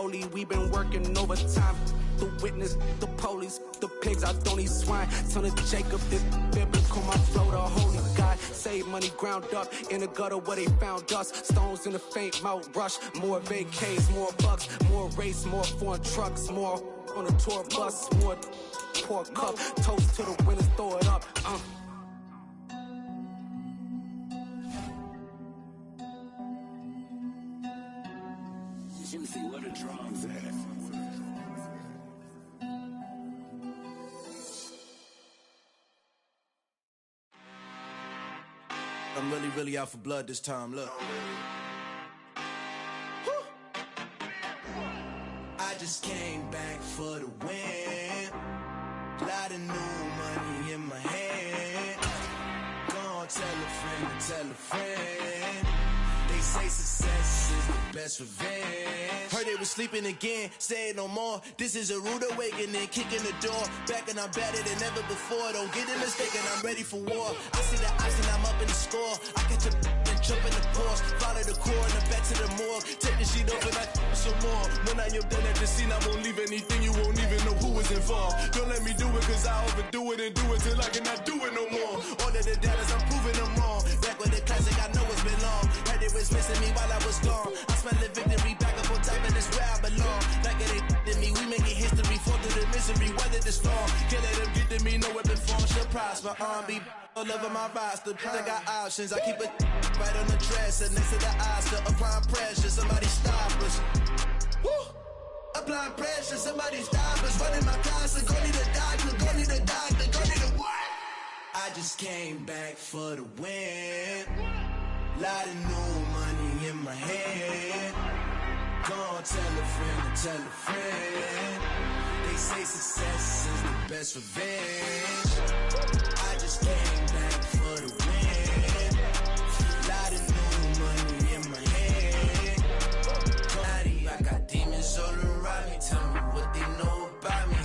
rollie, we been working overtime. The witness, the police, the pigs, I don't eat swine. Son of Jacob, this biblical, my flow, the holy God. Save money ground up in the gutter where they found us. Stones in the faint Mount Rush. More vacays, more bucks, more race, more foreign trucks, more on a tour bus, more pour cup. Toast to the winners, throw it up. Let me see where the drums at. I'm really out for blood this time, look. I just came back for the win. Lot of new money in my hand. Gonna tell a friend to tell a friend. They say success is the best revenge. Heard they was sleeping again, say it no more. This is a rude awakening, kicking the door. Back and I'm better than ever before. Don't get it mistaken, I'm ready for war. I see the ice and I'm up in the score. I catch a and jump in the course. Follow the core and the back to the morgue. Take the sheet off and I some more. When I am done at the scene, I won't leave anything. You won't even know who was involved. Don't let me do it cause I overdo it and do it till I cannot do it no more. All of the data, I'm proving them wrong. Back with the classic, I know it's been long. Heard it was missing me while I was gone. I smell the victory back up on top and it's where I belong. Like it ain't to me, we making history. Fall through the misery, weather the storm. Can't let them get to me, no weapon form should prosper. R&B all over my roster. I got options, I keep it right on the dresser. Next to the Oscar, applying pressure. Somebody stop us. Woo! Applying pressure, somebody stop us. Running my closet, go need a doctor, go need a doctor, go need a what? I just came back for the win. Lot of new money in my hand. Gonna tell a friend to tell a friend. They say success is the best revenge. I just came back for the win. Lot of new money in my hand. I got demons all around me. Tell me what they know about me.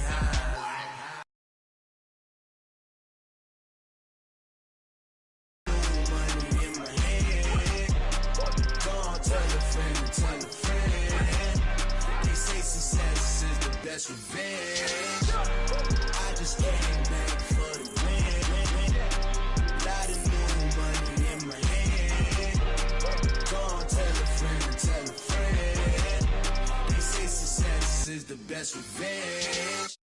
Best revenge. I just came back for the win. Lot of new money in my hand. Gonna tell a friend to tell a friend. They say success is the best revenge.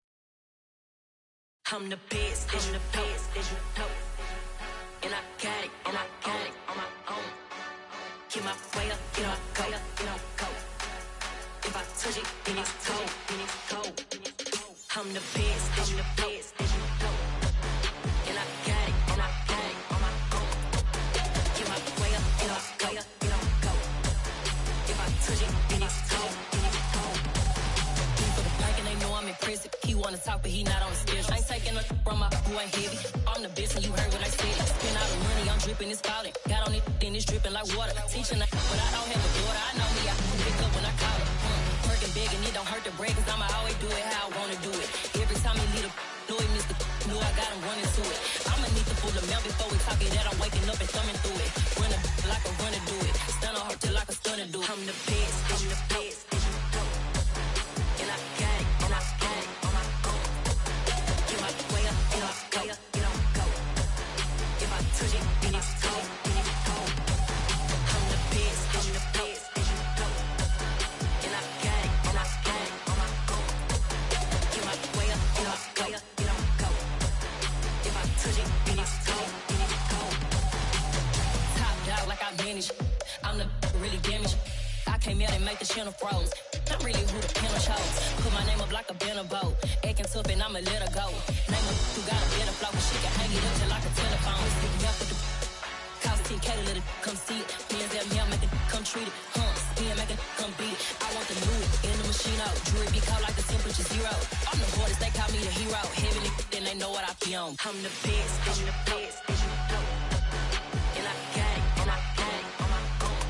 I'm the best, I'm the best, as you know. And I got it, and I got it on my own. Get my way up, get my go, get my go. If I touch it, then it's cold, then it's cold. I'm the best, I'm the best, as you know. And I got it, and I got it on my own. Get my way up, get my go, get my go. If I touch it, then it's cold, then it's cold. He for the bike and they know I'm impressive. He wanna talk, but he not on the schedule. I ain't taking nothing from my boy heavy. I'm the best, and you heard what I said. Spend all the money, I'm dripping, it's falling. Got on it, then it's dripping like water. Teaching, but I don't have a daughter. I know me, I can pick up when I call her. Working big and it don't hurt to break, cause I'ma always do it how I wanna do it. Every time he lead a know he missed the know I got him running to it. I'ma need to pull the milk before we talk it that I'm waking up and thumbing through it. Run a like a runner do it. Stun on her till like a stunner do it. I'm the best, I'm the best, as you know. And I got it, and I got it on my own. Get my way up, get my go, get on go. If I touch it, then it's cold, then it's cold. I'm the best, I'm the best, as you know. And I got it, and I got it on my own. Get my way up, get my go, get on go. If I touch it, then it's cold, then it's cold. Top dog like I manage. I'm the really damaged. I came out and make the channel froze. I'm really who the piano chose. Put my name up like a banner boat. Acting tough and I'ma let her go. Name her who got a better flow. She can hang it up just like a telephone. Stick me up with the cost 10K to let it come see it. Hands at me, I make it come treat it. Spin, make it come beat it. I want the new in the machine out. Jewelry be called like the temperature zero. I'm the hardest, they call me the hero. Heavenly, then they know what I be on. I'm the best, I'm the best, as you know. And I got it, and I got it on my own.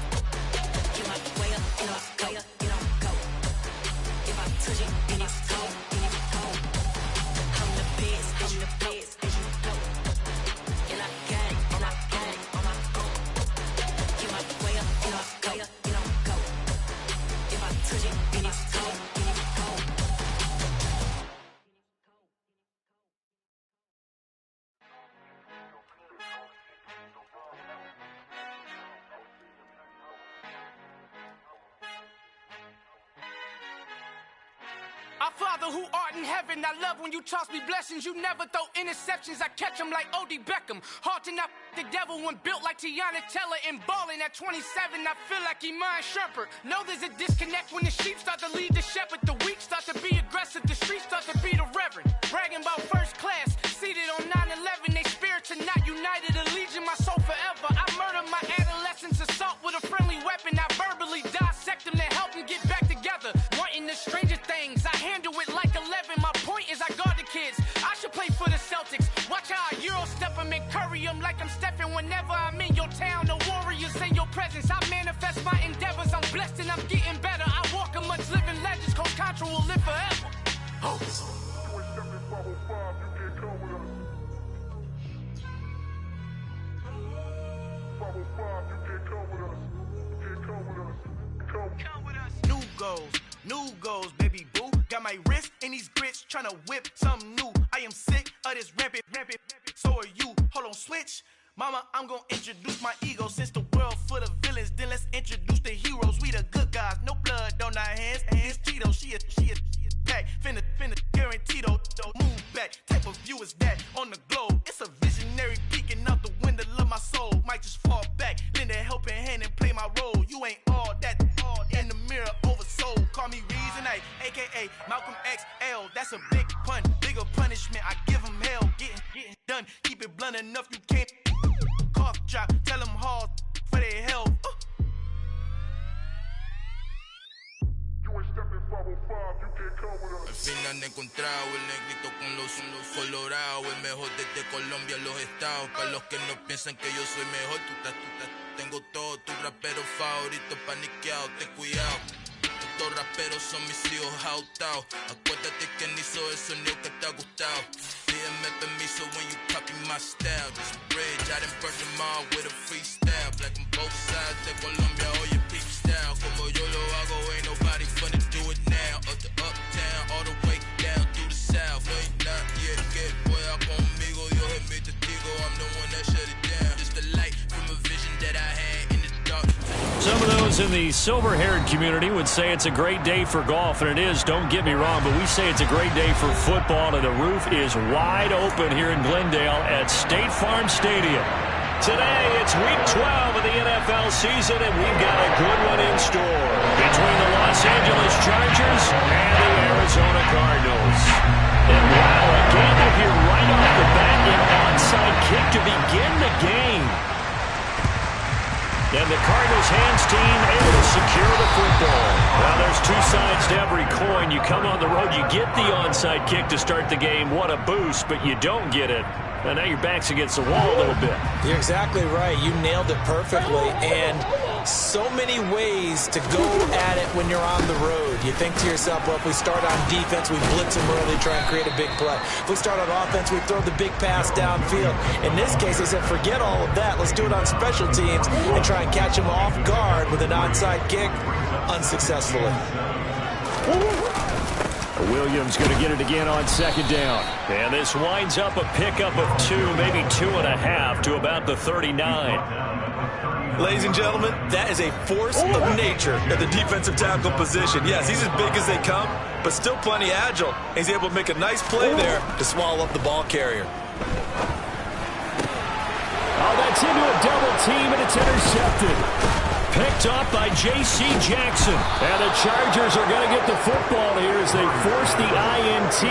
Get my way up, get my go, get on go. If I touch it, then it's cold, then it's cold. I'm the best, I'm the best, as you know. And I got it, and I got it on my own. Get my way up, get my go, get on go. If I touch it, then it's cold. Father who art in heaven, I love when you toss me blessings. You never throw interceptions, I catch them like O.D. Beckham. Hard to not the devil when built like Tiana Teller and balling at 27. I feel like Iman Shumpert. Know there's a disconnect when the sheep start to lead the shepherd. The weak start to be aggressive, the streets start to be the reverend. Bragging about first class, seated on 9/11. They spirits are not united, a legion, my soul forever. I murder my adolescence, assault with a friendly weapon. I verbally dissect them to help them get back together. Wanting the stranger things, I handle it like 11. My point is I guard the kids. I should play for the Celtics. Watch how I Euro step them and curry them like I'm stepping. Whenever I'm in your town, the Warriors in your presence. I manifest my endeavors. I'm blessed and I'm getting better. I walk amongst living legends. Coach Contra will live forever. Oh. New goals, baby boo. Got my wrist in these grits, tryna whip something new. I am sick of this rampant. So are you. Hold on, switch. Mama, I'm gonna introduce my ego. Since the world full of villains, then let's introduce the heroes. We the good guys, no blood on our hands. Hands Tito, she a pack. Finna guaranteed, move back. Type of view is that on the globe? It's a visionary peeking out the window of my soul. Might just fall back, lend a helping hand and play my role. You ain't all that, in the mirror oversold. Call me Reason A, aka Malcolm XL. That's a big pun, bigger punishment. I give him hell, getting done. Keep it blunt enough, you can't cough drop. Tell them hard for their health. Al final he encontrado el negrito con los colorados, el mejor desde Colombia a los estados. Para los que no piensan que yo soy mejor, tengo todo, tu rapero favorito paniqueado, ten cuidado. Estos raperos son mis hijos jautados. Acuérdate que ni hizo el sonido que te ha gustado. Pídeme permiso when you copy my style. This bridge, I done burn them all with a freestyle. Black on both sides de Colombia, oye, peep style. Como yo lo hago, ain't nobody finna do it now. Up to uptown, all the way down through the south. No hay nadie que pueda conmigo. Dios es mi testigo, I'm the one that shut it down. Just the light from a vision that I had in the dark. Some of those in the silver-haired community would say it's a great day for golf, and it is, don't get me wrong, but we say it's a great day for football, and the roof is wide open here in Glendale at State Farm Stadium. Today, it's Week 12 of the NFL season, and we've got a good one in store between the Los Angeles Chargers and the Arizona Cardinals. And wow, a gamble here right off the bat, an onside kick to begin the game. And the Cardinals hands team able to secure the football. Now there's two sides to every coin. You come on the road, you get the onside kick to start the game. What a boost, but you don't get it. And now your back's against the wall a little bit. You're exactly right. You nailed it perfectly. And so many ways to go at it when you're on the road. You think to yourself, well, if we start on defense, we blitz them early, try and create a big play. If we start on offense, we throw the big pass downfield. In this case, they said, forget all of that. Let's do it on special teams and try and catch them off guard with an onside kick unsuccessfully. Williams going to get it again on second down. And this winds up a pickup of 2, maybe 2.5 to about the 39. Ladies and gentlemen, that is a force of nature at the defensive tackle position. Yes, he's as big as they come, but still plenty agile. He's able to make a nice play there to swallow up the ball carrier. Oh, that's into a double team, and it's intercepted. Picked up by J.C. Jackson. And the Chargers are going to get the football here as they force the INT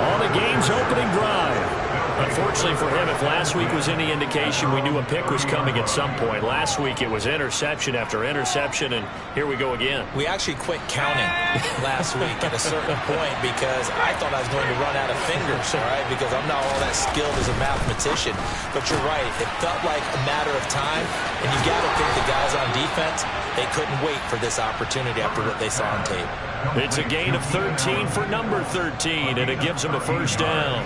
on the game's opening drive. Unfortunately for him, if last week was any indication, we knew a pick was coming at some point. Last week it was interception after interception, and here we go again. We actually quit counting last week at a certain point because I thought I was going to run out of fingers, all right, because I'm not all that skilled as a mathematician. But you're right. It felt like a matter of time, and you got to think the guys on defense, they couldn't wait for this opportunity after what they saw on tape. It's a gain of 13 for number 13, and it gives them a first down.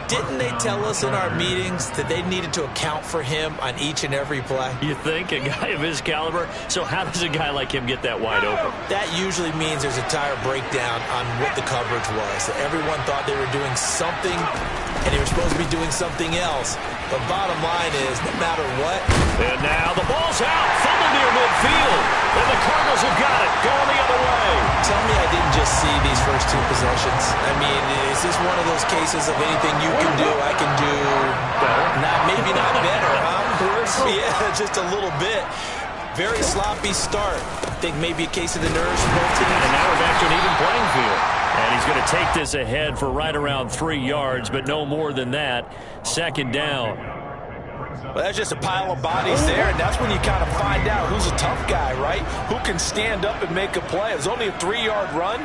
Didn't they tell us in our meetings that they needed to account for him on each and every play? You think? A guy of his caliber? So how does a guy like him get that wide open? That usually means there's a tire breakdown on what the coverage was. Everyone thought they were doing something, and they were supposed to be doing something else. But bottom line is, no matter what. And now the ball's out. Fumble near midfield. And the Cardinals have got it. Going the other way. Tell me I didn't just see these first 2 possessions. I mean, is this one of those cases of anything you can do, I can do better? Maybe not better, huh? Worse? Yeah, just a little bit. Very sloppy start. I think maybe a case of the nerves for both teams. And now we're back to an even playing field. And he's going to take this ahead for right around 3 yards, but no more than that. Second down. Well, that's just a pile of bodies there, and that's when you kind of find out who's a tough guy, right? Who can stand up and make a play. It was only a 3-yard run,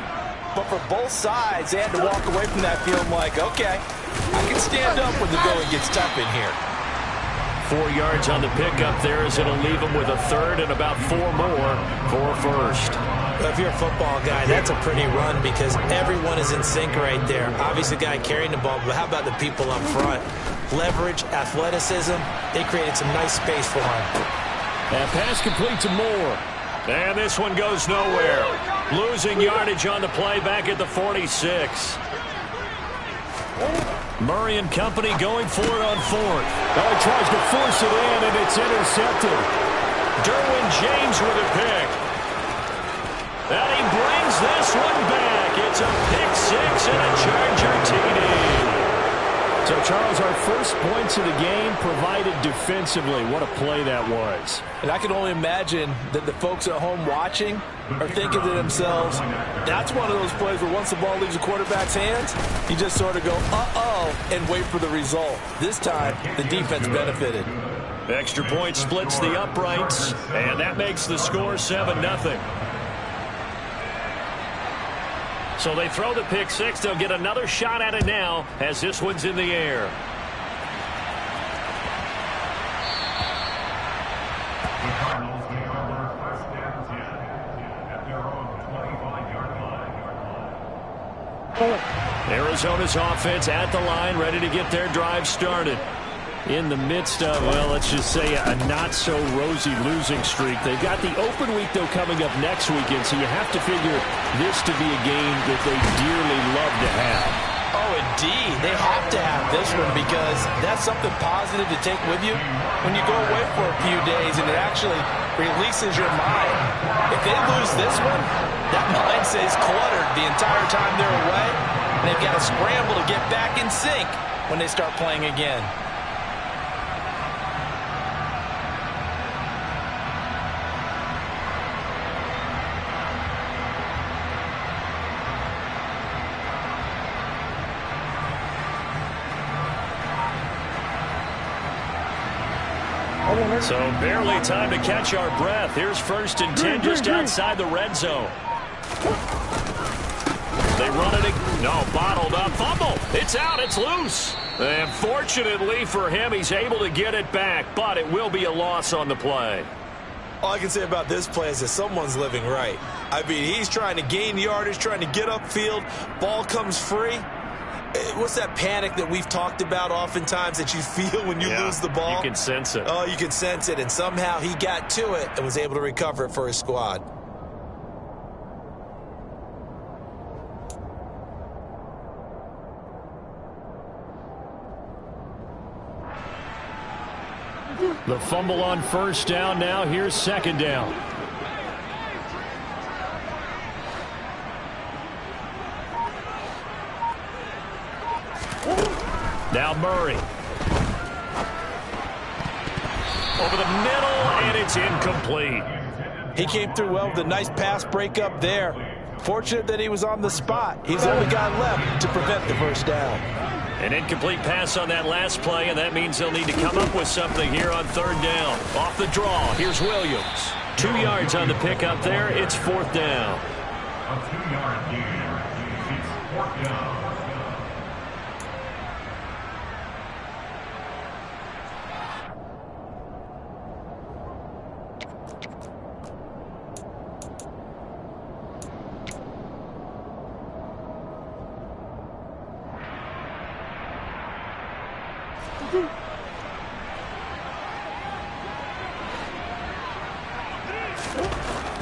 but for both sides, they had to walk away from that field like, okay, I can stand up when the going gets tough in here. 4 yards on the pickup there as it'll leave him with a third and about 4 more for a first. Well, if you're a football guy, that's a pretty run because everyone is in sync right there. Obviously, the guy carrying the ball, but how about the people up front? Leverage, athleticism, they created some nice space for him. That pass complete to Moore. And this one goes nowhere. Losing yardage on the play back at the 46. Murray and company going for it on 4th. He tries to force it in, and it's intercepted. Derwin James with a pick. And he brings this one back. It's a pick 6 and a Charger TD. So, Charles, our first points of the game provided defensively. What a play that was. And I can only imagine that the folks at home watching are thinking to themselves, that's one of those plays where once the ball leaves the quarterback's hands, you just sort of go, uh-oh, and wait for the result. This time, the defense benefited. Extra point splits the uprights, and that makes the score 7-0. So they throw the pick 6. They'll get another shot at it now as this one's in the air. Arizona's offense at the line, ready to get their drive started. In the midst of, well, let's just say a not-so-rosy losing streak. They've got the open week, though, coming up next weekend, so you have to figure this to be a game that they dearly love to have. Oh, indeed. They have to have this one because that's something positive to take with you when you go away for a few days, and it actually releases your mind. If they lose this one, that mind stays cluttered the entire time they're away, and they've got to scramble to get back in sync when they start playing again. So barely time to catch our breath. Here's 1st and 10 just outside the red zone. They run it. No, bottled up. Fumble. It's out. It's loose. And fortunately for him, he's able to get it back, but it will be a loss on the play. All I can say about this play is that someone's living right. I mean, he's trying to gain yardage, trying to get upfield. Ball comes free. What's that panic that we've talked about oftentimes that you feel when you lose the ball? You can sense it. Oh, you can sense it. And somehow he got to it and was able to recover it for his squad. The fumble on 1st down. Now here's 2nd down. Now Murray. Over the middle, and it's incomplete. He came through well with a nice pass breakup there. Fortunate that he was on the spot. He's the only guy left to prevent the 1st down. An incomplete pass on that last play, and that means they'll need to come up with something here on 3rd down. Off the draw, here's Williams. 2 yards on the pickup there. It's 4th down. A 2-yard gain. It's 4th down.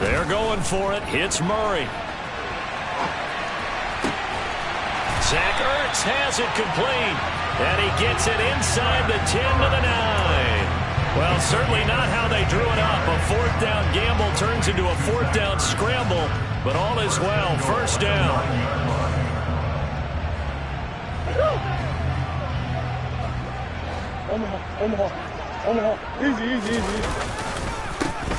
They're going for it. It's Murray. Zach Ertz has it complete. And he gets it inside the 10 to the 9. Well, certainly not how they drew it up. A fourth down gamble turns into a fourth down scramble, but all is well. First down. Omaha. Easy.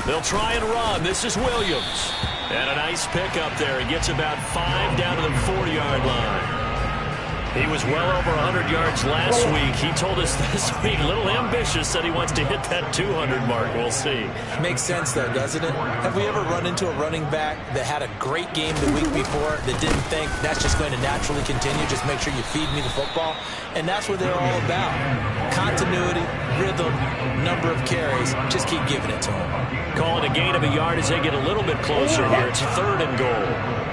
They'll try and run. This is Williams. And a nice pickup there. He gets about 5 down to the 4-yard line. He was well over 100 yards last week. He told us this week, a little ambitious, said he wants to hit that 200 mark. We'll see. Makes sense, though, doesn't it? Have we ever run into a running back that had a great game the week before that didn't think that's just going to naturally continue? Just make sure you feed me the football. And that's what they're all about. Continuity, rhythm, number of carries. Just keep giving it to them. Calling a gain of a yard as they get a little bit closer here. It's 3rd and goal.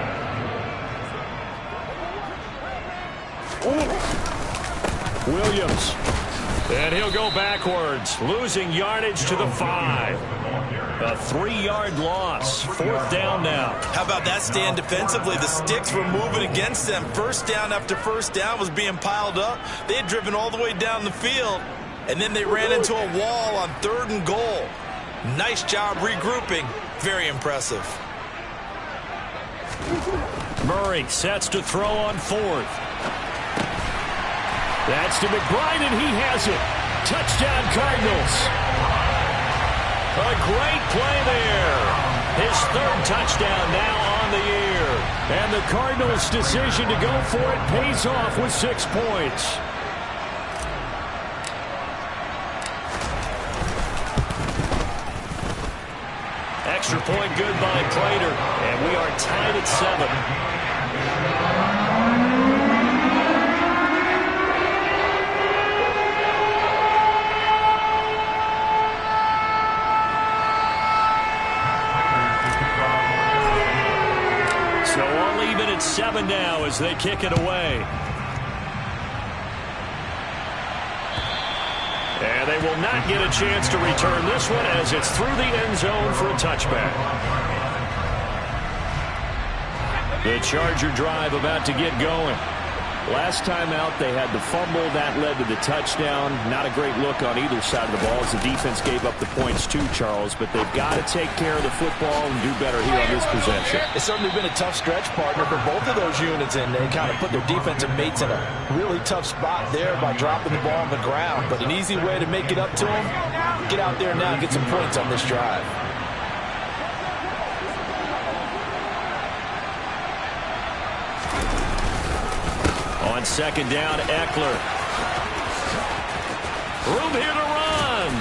Williams. And he'll go backwards, losing yardage to the 5. A 3-yard loss. 4th down now. How about that stand defensively? The sticks were moving against them. First down after first down was being piled up. They had driven all the way down the field, and then they ran into a wall on 3rd and goal. Nice job regrouping. Very impressive. Murray sets to throw on 4th. That's to McBride, and he has it. Touchdown, Cardinals. A great play there. His 3rd touchdown now on the year. And the Cardinals' decision to go for it pays off with 6 points. Extra point good by Prater, and we are tied at 7. So all even at 7 now as they kick it away. And they will not get a chance to return this one as it's through the end zone for a touchback. The Charger drive about to get going. Last time out, they had the fumble. That led to the touchdown. Not a great look on either side of the ball as the defense gave up the points too, Charles. But they've got to take care of the football and do better here on this possession. It's certainly been a tough stretch, partner, for both of those units, and they kind of put their defensive mates in a really tough spot there by dropping the ball on the ground. But an easy way to make it up to them, get out there now and get some points on this drive. On 2nd down, Eckler. Room here to run.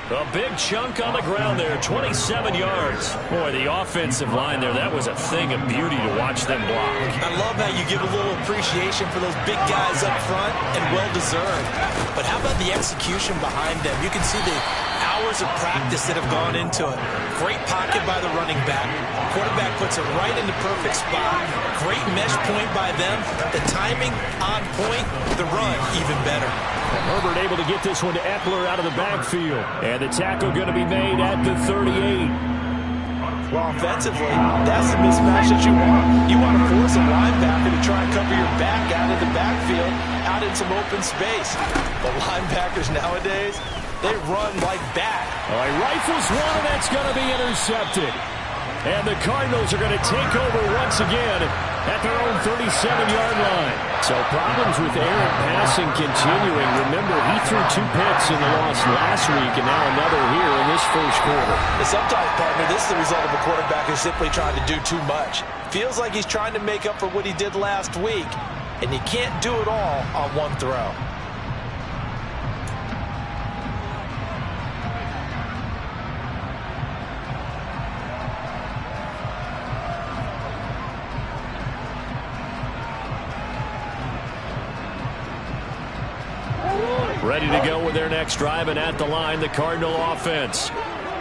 A big chunk on the ground there, 27 yards. Boy, the offensive line there, that was a thing of beauty to watch them block. I love how you give a little appreciation for those big guys up front, and well-deserved. But how about the execution behind them? You can see the hours of practice that have gone into it. Great pocket by the running back. Quarterback puts it right in the perfect spot. Great mesh point by them. The timing on point. The run even better. And Herbert able to get this one to Eckler out of the backfield. And the tackle going to be made at the 38. Well, offensively, that's the mismatch that you want. You want to force a linebacker to try and cover your back out of the backfield, out in some open space. The linebackers nowadays, they run like that. All right, rifles one, and that's going to be intercepted. And the Cardinals are going to take over once again at their own 37-yard line. So problems with errant passing continuing. Remember, he threw 2 picks in the loss last week, and now another here in this first quarter. Sometimes, partner, this is the result of a quarterback who's simply trying to do too much. Feels like he's trying to make up for what he did last week, and you can't do it all on one throw. Ready to go with their next drive, and at the line, the Cardinal offense.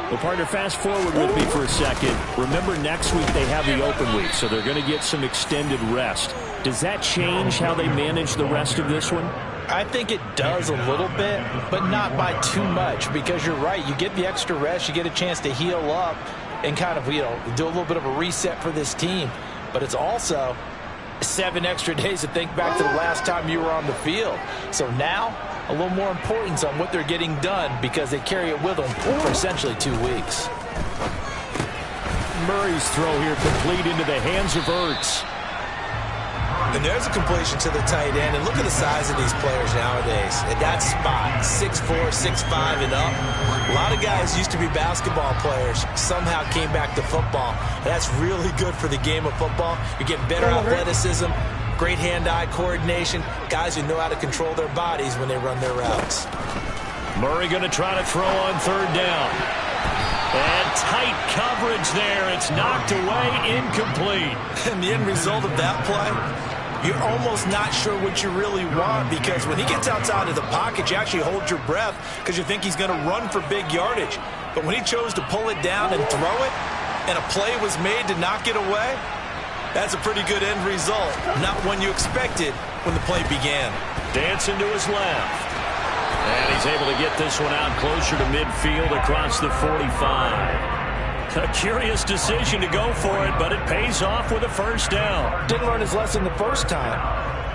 Well, partner, fast forward with me for a second. Remember, next week they have the open week, so they're going to get some extended rest. Does that change how they manage the rest of this one? I think it does a little bit, but not by too much, because you're right. You get the extra rest, you get a chance to heal up and kind of, do a little bit of a reset for this team. But it's also 7 extra days to think back to the last time you were on the field. So now, a little more importance on what they're getting done because they carry it with them for essentially 2 weeks. Murray's throw here complete into the hands of Ertz. And there's a completion to the tight end. And look at the size of these players nowadays. At that spot, 6'4", 6'5", and up. A lot of guys used to be basketball players, somehow came back to football. That's really good for the game of football. You're getting better athleticism, great hand-eye coordination, guys who know how to control their bodies when they run their routes. Murray going to try to throw on 3rd down. And tight coverage there. It's knocked away, incomplete. And the end result of that play, you're almost not sure what you really want because when he gets outside of the pocket, you actually hold your breath because you think he's going to run for big yardage. But when he chose to pull it down and throw it, and a play was made to knock it away, that's a pretty good end result. Not one you expected when the play began. Dancing to his left. And he's able to get this one out closer to midfield across the 45. A curious decision to go for it, but it pays off with a 1st down. Didn't learn his lesson the first time,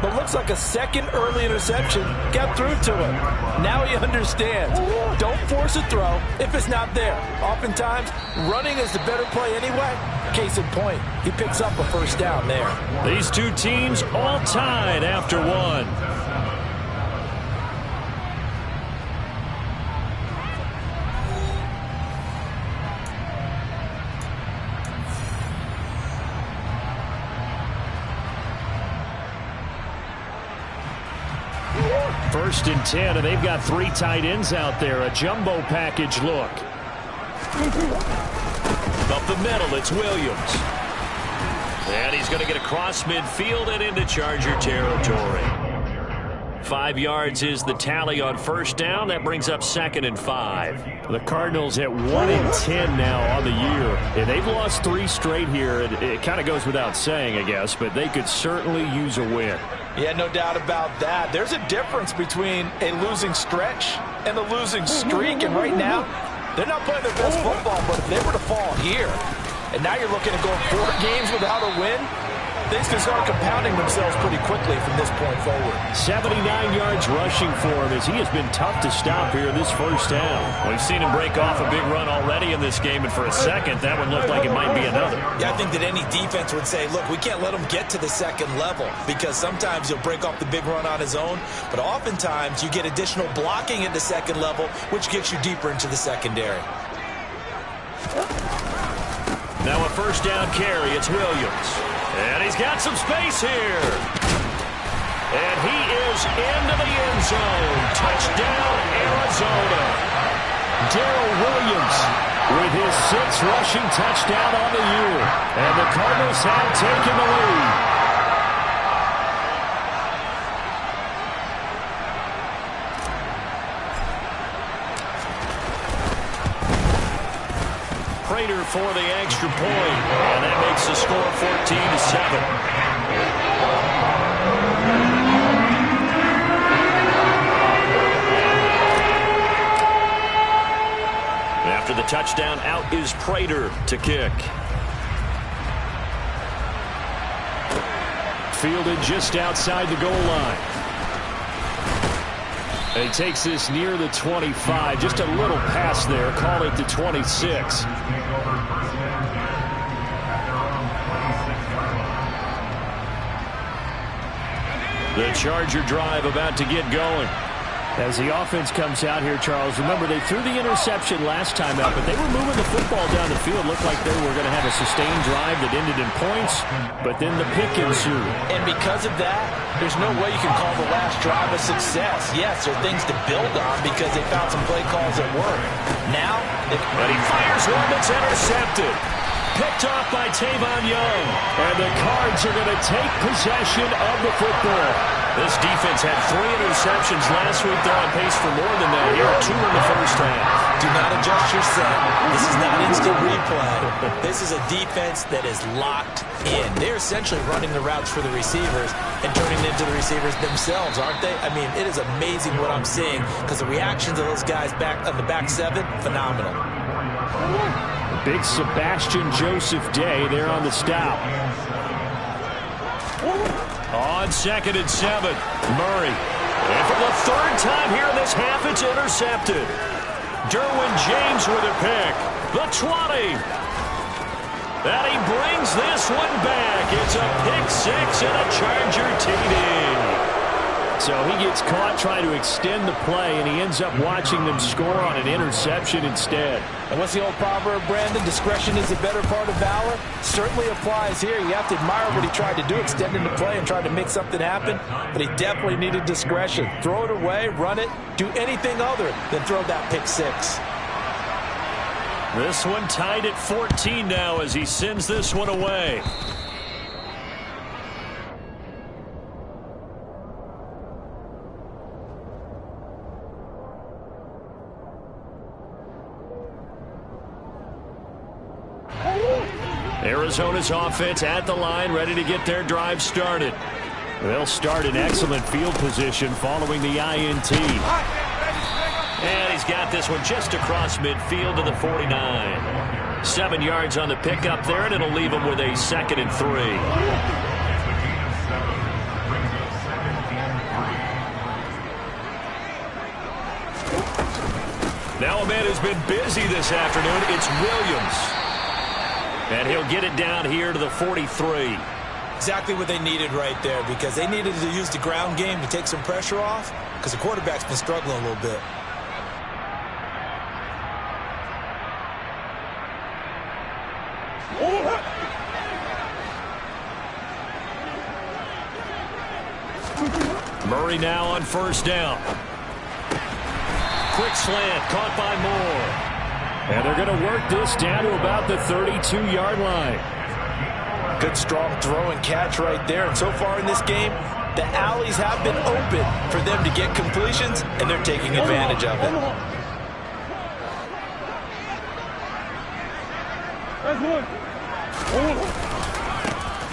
but looks like a second early interception got through to him. Now he understands. Don't force a throw if it's not there. Oftentimes, running is the better play anyway. Case in point, he picks up a 1st down there. These two teams all tied after 1. First and 10, and they've got 3 tight ends out there. A jumbo package look. Up the middle, it's Williams. And he's going to get across midfield and into Charger territory. 5 yards is the tally on 1st down. That brings up 2nd and 5. The Cardinals at 1-10 now on the year. And they've lost 3 straight here. It kind of goes without saying, I guess, but they could certainly use a win. Yeah, no doubt about that. There's a difference between a losing stretch and a losing streak. And right now, they're not playing their best football. But if they were to fall here, and now you're looking at going 4 games without a win, things can start compounding themselves pretty quickly from this point forward. 79 yards rushing for him as he has been tough to stop here in this 1st down. We've seen him break off a big run already in this game, and for a second, that one looked like it might be another. Yeah, I think that any defense would say, look, we can't let him get to the 2nd level because sometimes he'll break off the big run on his own, but oftentimes you get additional blocking at the 2nd level, which gets you deeper into the secondary. Now a 1st down carry, it's Williams. And he's got some space here. And he is into the end zone. Touchdown, Arizona. Darrell Williams with his 6th rushing touchdown on the year. And the Cardinals have taken the lead. Prater for the extra point, and that makes the score 14-7. After the touchdown, out is Prater to kick. Fielded just outside the goal line. And he takes this near the 25. Just a little pass there. Call it the 26. The Charger drive about to get going. As the offense comes out here, Charles, remember they threw the interception last time out, but they were moving the football down the field. Looked like they were going to have a sustained drive that ended in points, but then the pick ensued. And because of that, there's no way you can call the last drive a success. Yes, there are things to build on because they found some play calls that work. Now, but he fires one that's intercepted. Picked off by Tavon Young. And the Cards are going to take possession of the football. This defense had 3 interceptions last week. They're on pace for more than that here. 2 in the 1st half. Do not adjust your set. This is not instant replay. This is a defense that is locked in. They're essentially running the routes for the receivers and turning it into the receivers themselves, aren't they? I mean, it is amazing what I'm seeing because the reactions of those guys back on the back 7, phenomenal. Big Sebastian Joseph Day there on the stop. On 2nd and 7, Murray. And for the third time here in this half, it's intercepted. Derwin James with a pick. The 20. And he brings this one back. It's a pick six and a Charger TD. So he gets caught trying to extend the play, and he ends up watching them score on an interception instead. And what's the old proverb, Brandon? Discretion is the better part of valor. Certainly applies here. You have to admire what he tried to do, extending the play and trying to make something happen. But he definitely needed discretion. Throw it away, run it, do anything other than throw that pick six. This one tied at 14 now as he sends this one away. Arizona's offense at the line, ready to get their drive started. They'll start in excellent field position following the INT. And he's got this one just across midfield to the 49. 7 yards on the pickup there, and it'll leave him with a 2nd and 3. Now a man who's been busy this afternoon, it's Williams. And he'll get it down here to the 43. Exactly what they needed right there, because they needed to use the ground game to take some pressure off, because the quarterback's been struggling a little bit. Murray now on 1st down. Quick slant, caught by Moore. And they're going to work this down to about the 32-yard line. Good strong throw and catch right there. And so far in this game, the alleys have been open for them to get completions, and they're taking advantage of it.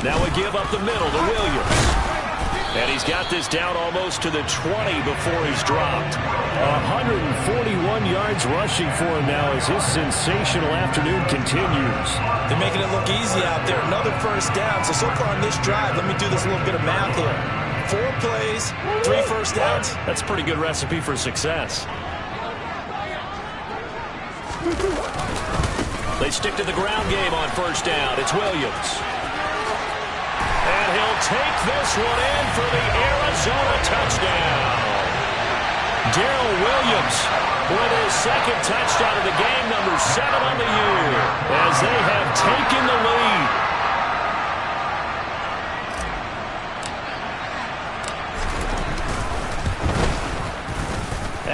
Now a give up the middle to Williams. And he's got this down almost to the 20 before he's dropped. 141 yards rushing for him now as his sensational afternoon continues. They're making it look easy out there. Another 1st down. So far on this drive, let me do this little bit of math here. 4 plays, 3 1st downs. That's a pretty good recipe for success. They stick to the ground game on 1st down. It's Williams. And he'll take this one in for the Arizona touchdown. Darrell Williams with his 2nd touchdown of the game, number 7 on the year, as they have taken the lead.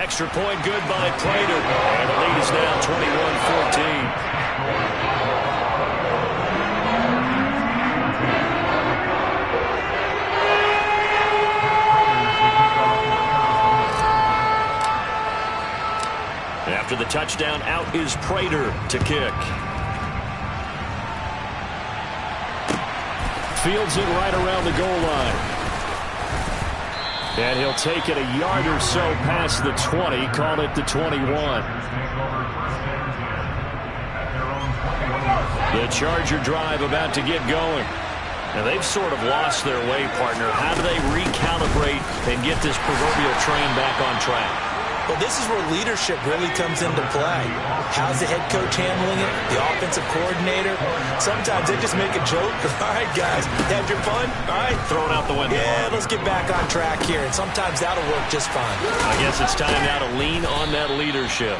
Extra point good by Prater. And the lead is now 21-14. After the touchdown, out is Prater to kick. Fields it right around the goal line. And he'll take it a yard or so past the 20, call it the 21. The Charger drive about to get going. Now they've sort of lost their way, partner. How do they recalibrate and get this proverbial train back on track? Well, this is where leadership really comes into play. How's the head coach handling it? The offensive coordinator? Sometimes they just make a joke. All right, guys, had your fun? All right. Throw it out the window. Yeah, let's get back on track here. And sometimes that'll work just fine. I guess it's time now to lean on that leadership.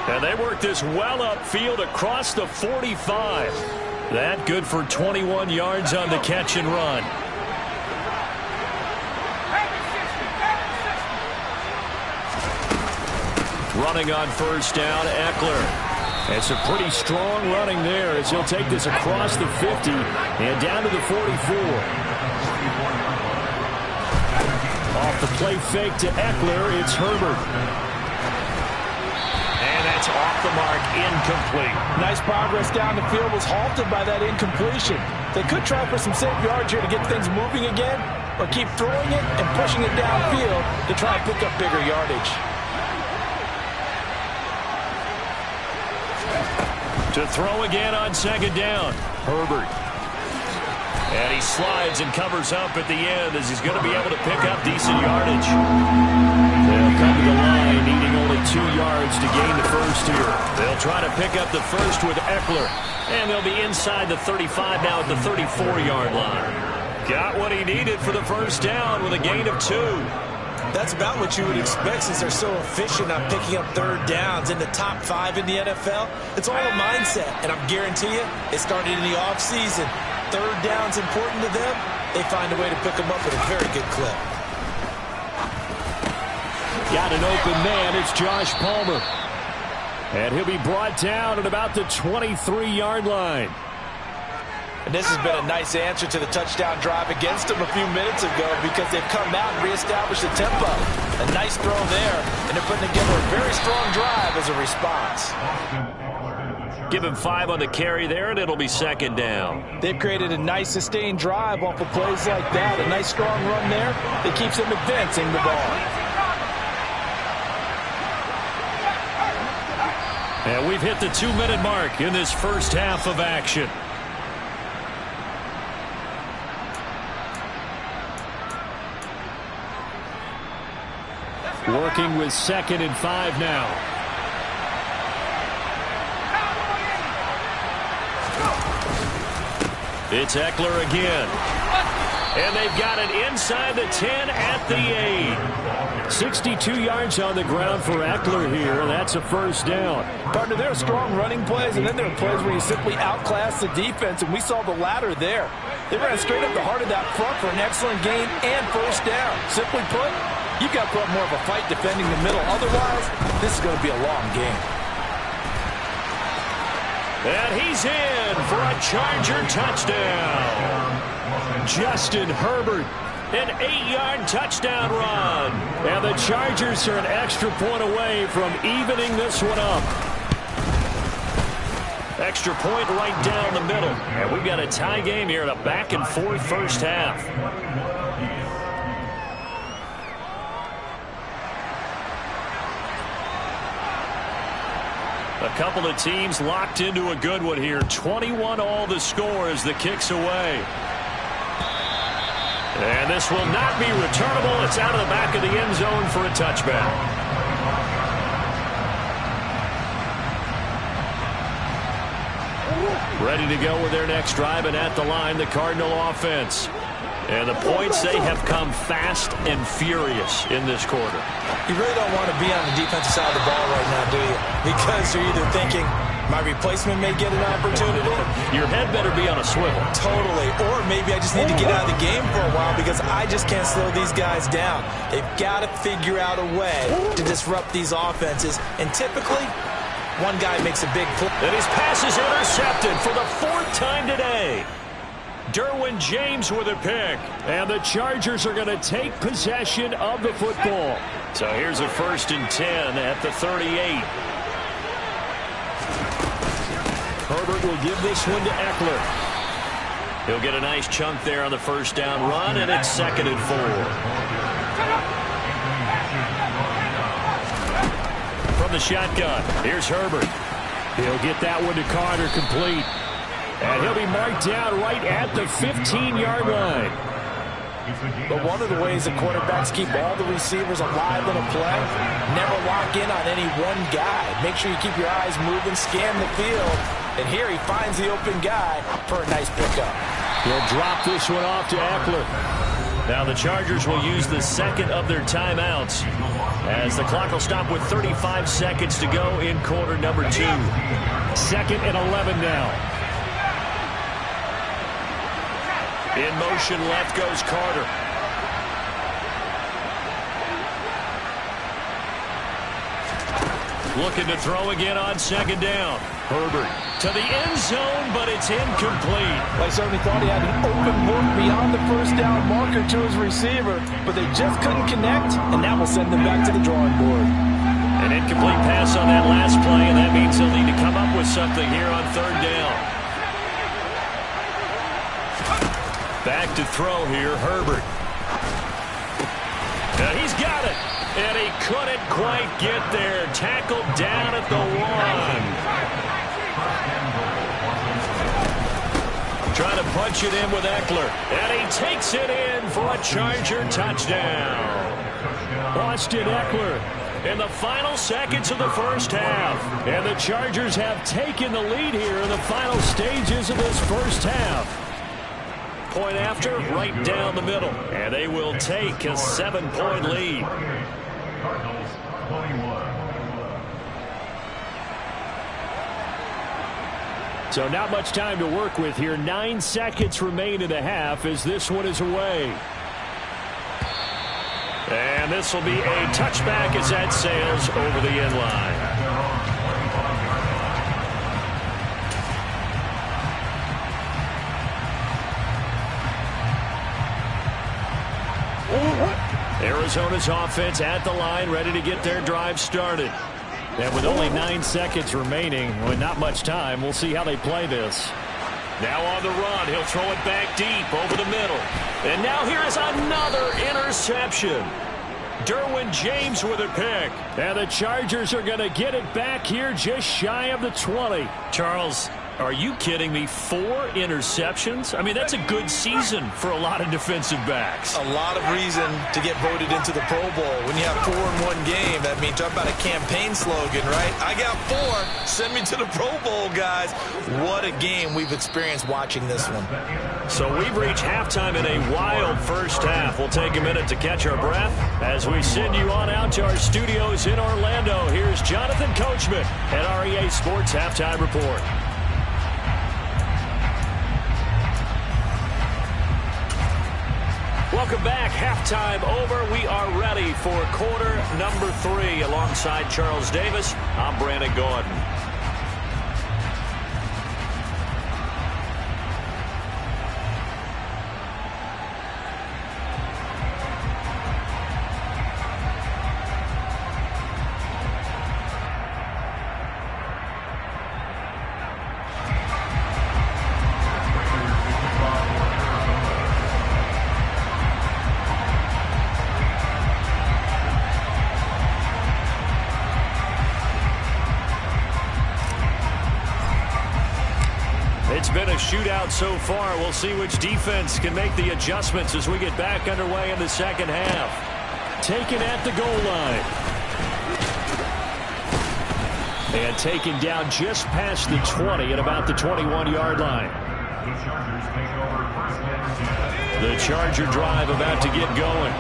And they work this well upfield across the 45. That good for 21 yards on the catch and run. Running on 1st down, Eckler. It's a pretty strong running there as he'll take this across the 50 and down to the 44. Off the play fake to Eckler, it's Herbert. And that's off the mark, incomplete. Nice progress down the field, was halted by that incompletion. They could try for some safe yards here to get things moving again, or keep throwing it and pushing it downfield to try and pick up bigger yardage. To throw again on 2nd down. Herbert. And he slides and covers up at the end as he's going to be able to pick up decent yardage. They'll come to the line needing only 2 yards to gain the first here. They'll try to pick up the first with Eckler. And they'll be inside the 35 now at the 34-yard line. Got what he needed for the first down with a gain of 2. That's about what you would expect since they're so efficient on picking up third downs in the top 5 in the NFL. It's all a mindset, and I'm guarantee you it started in the offseason. Third down's important to them. They find a way to pick them up at a very good clip. Got an open man. It's Josh Palmer. And he'll be brought down at about the 23-yard line. And this has been a nice answer to the touchdown drive against them a few minutes ago because they've come out and reestablished the tempo. A nice throw there, and they're putting together a very strong drive as a response. Give him 5 on the carry there, and it'll be second down. They've created a nice sustained drive off of plays like that. A nice strong run there that keeps them advancing the ball. And we've hit the 2-minute mark in this first half of action. Working with 2nd and 5 now. It's Eckler again. And they've got it inside the 10 at the 8. 62 yards on the ground for Eckler here. That's a first down. Partner, there are strong running plays, and then there are plays where you simply outclass the defense, and we saw the latter there. They ran straight up the heart of that front for an excellent gain and first down. Simply put, you've got to put up more of a fight defending the middle. Otherwise, this is going to be a long game. And he's in for a Charger touchdown. Justin Herbert, an 8-yard touchdown run. And the Chargers are an extra point away from evening this one up. Extra point right down the middle. And we've got a tie game here in a back-and-forth first half. A couple of teams locked into a good one here. 21 all the score as the kick's away. And this will not be returnable. It's out of the back of the end zone for a touchback. Ready to go with their next drive, and at the line, the Cardinal offense. And the points, they have come fast and furious in this quarter. You really don't want to be on the defensive side of the ball right now, do you? Because you're either thinking, my replacement may get an opportunity. Your head better be on a swivel. Totally. Or maybe I just need to get out of the game for a while because I just can't slow these guys down. They've got to figure out a way to disrupt these offenses. And typically, one guy makes a big play. And his pass is intercepted for the 4th time today. Derwin James with a pick. And the Chargers are going to take possession of the football. So here's a 1st and 10 at the 38. Herbert will give this one to Eckler. He'll get a nice chunk there on the first down run, and it's 2nd and 4. From the shotgun, here's Herbert. He'll get that one to Carter complete. And he'll be marked down right at the 15-yard line. But one of the ways that quarterbacks keep all the receivers alive in a play, never lock in on any one guy. Make sure you keep your eyes moving, scan the field. And here he finds the open guy for a nice pickup. He'll drop this one off to Eckler. Now the Chargers will use the second of their timeouts as the clock will stop with 35 seconds to go in quarter number 2. 2nd and 11 now. In motion, left goes Carter. Looking to throw again on 2nd down. Herbert to the end zone, but it's incomplete. I certainly thought he had an open look beyond the first down marker to his receiver, but they just couldn't connect, and that will send them back to the drawing board. An incomplete pass on that last play, and that means they'll need to come up with something here on 3rd down. Back to throw here, Herbert. And he's got it. And he couldn't quite get there. Tackled down at the 1. Trying to punch it in with Eckler. And he takes it in for a Charger touchdown. Austin Eckler in the final seconds of the first half. And the Chargers have taken the lead here in the final stages of this first half. Point after, right down the middle. And they will take a 7-point lead. Cardinals 21. So not much time to work with here. 9 seconds remain in the half as this one is away. And this will be a touchback as that sails over the end line. Arizona's offense at the line, ready to get their drive started. And with only 9 seconds remaining, with not much time, we'll see how they play this. Now on the run, he'll throw it back deep over the middle. And now here is another interception. Derwin James with a pick. And the Chargers are going to get it back here just shy of the 20. Charles, are you kidding me? 4 interceptions? I mean, that's a good season for a lot of defensive backs. A lot of reason to get voted into the Pro Bowl. When you have 4 in one game, that means talk about a campaign slogan, right? I got 4. Send me to the Pro Bowl, guys. What a game we've experienced watching this one. So we've reached halftime in a wild first half. We'll take a minute to catch our breath as we send you on out to our studios in Orlando. Here's Jonathan Coachman at REA Sports Halftime Report. Welcome back. Halftime over. We are ready for quarter number 3. Alongside Charles Davis, I'm Brandon Gordon. It's been a shootout so far. We'll see which defense can make the adjustments as we get back underway in the second half. Taken at the goal line. And taken down just past the 20 at about the 21-yard line. The Charger drive about to get going.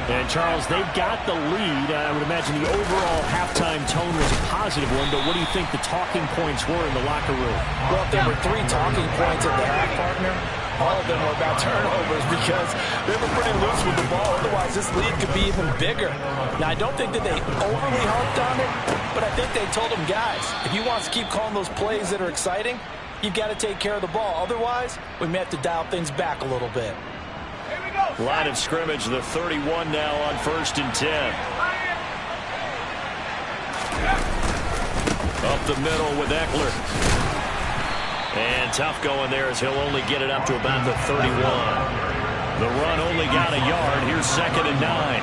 And, Charles, they've got the lead. I would imagine the overall halftime tone was a positive one, but what do you think the talking points were in the locker room? Well, if there were 3 talking points at the half, partner, all of them were about turnovers because they were pretty loose with the ball. Otherwise, this lead could be even bigger. Now, I don't think that they overly harped on it, but I think they told them, guys, if you want to keep calling those plays that are exciting, you've got to take care of the ball. Otherwise, we may have to dial things back a little bit. Line of scrimmage, the 31 now on 1st and 10. Up the middle with Eckler. And tough going there as he'll only get it up to about the 31. The run only got a yard. Here's 2nd and 9.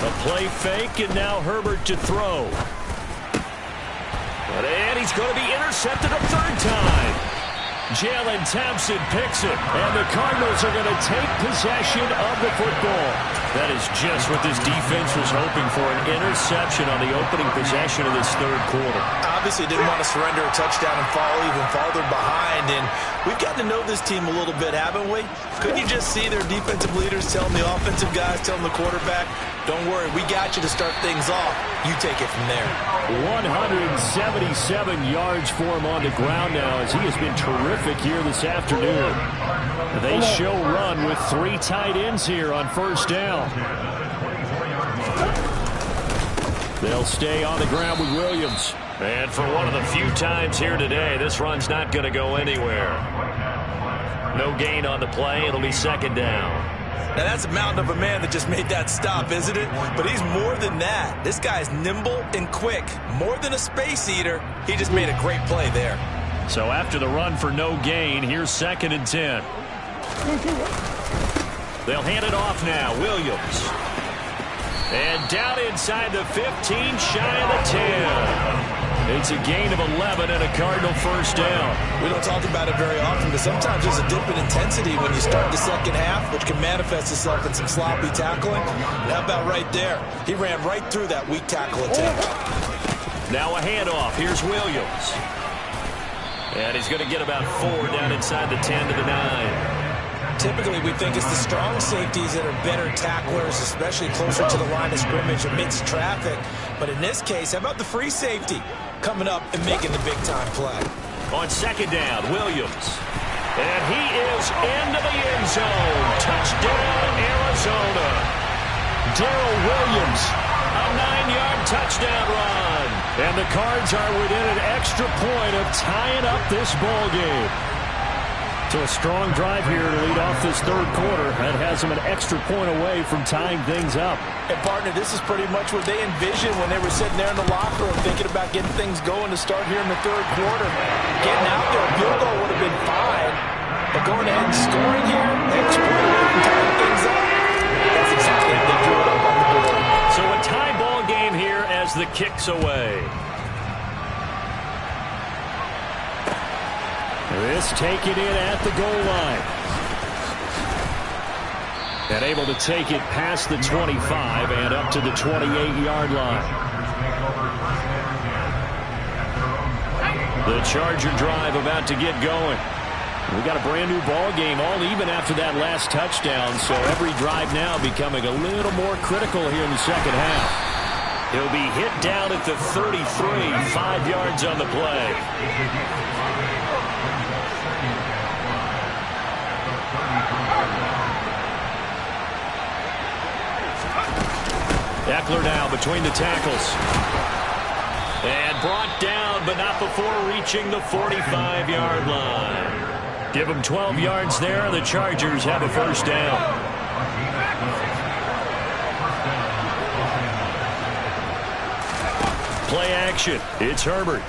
A play fake, and now Herbert to throw. And he's going to be intercepted a 3rd time. Jalen Thompson picks it, and the Cardinals are going to take possession of the football. That is just what this defense was hoping for, an interception on the opening possession of this 3rd quarter. Obviously didn't want to surrender a touchdown and fall even farther behind, and we've gotten to know this team a little bit, haven't we? Couldn't you just see their defensive leaders telling the offensive guys, telling the quarterback, don't worry, we got you to start things off. You take it from there. 177 yards for him on the ground now as he has been terrific here this afternoon. They show run with 3 tight ends here on 1st down. They'll stay on the ground with Williams. And for one of the few times here today, this run's not going to go anywhere. No gain on the play. It'll be 2nd down. Now, that's a mountain of a man that just made that stop, isn't it? But he's more than that. This guy's nimble and quick. More than a space eater. He just made a great play there. So after the run for no gain, here's 2nd and 10. They'll hand it off now. Williams. And down inside the 15, shy of the 10. It's a gain of 11 and a Cardinal first down. We don't talk about it very often, but sometimes there's a dip in intensity when you start the second half, which can manifest itself in some sloppy tackling. And how about right there? He ran right through that weak tackle attempt. Now a handoff. Here's Williams. And he's going to get about 4 down inside the 10 to the 9. Typically, we think it's the strong safeties that are better tacklers, especially closer to the line of scrimmage amidst traffic. But in this case, how about the free safety coming up and making the big-time play? On second down, Williams. And he is into the end zone. Touchdown, Arizona. Darrell Williams, a 9-yard touchdown run. And the Cards are within an extra point of tying up this ball game. So a strong drive here to lead off this third quarter. That has them an extra point away from tying things up. And, partner, this is pretty much what they envisioned when they were sitting there in the locker room thinking about getting things going to start here in the third quarter. Getting out there, a field goal would have been fine. But going ahead and scoring here, extra point away from tying things up, that's exactly what they drew it up on the board. So a tie ball game here as the kick's away. This taken in at the goal line. And able to take it past the 25 and up to the 28-yard line. The Charger drive about to get going. We got a brand new ball game, all even after that last touchdown, so every drive now becoming a little more critical here in the second half. He'll be hit down at the 33, 5 yards on the play. Eckler now between the tackles. And brought down, but not before reaching the 45-yard line. Give them 12 yards there. The Chargers have a first down. Play action. It's Herbert.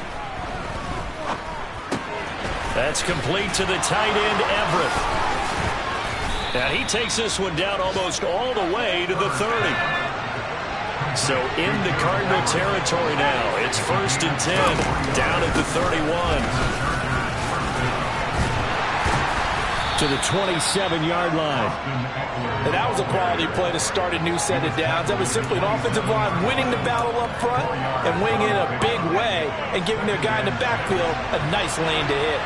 That's complete to the tight end, Everett. And he takes this one down almost all the way to the 30. So into Cardinal territory now. It's 1st and 10, down at the 31. To the 27-yard line. And that was a quality play to start a new set of downs. That was simply an offensive line winning the battle up front and winning in a big way and giving their guy in the backfield a nice lane to hit.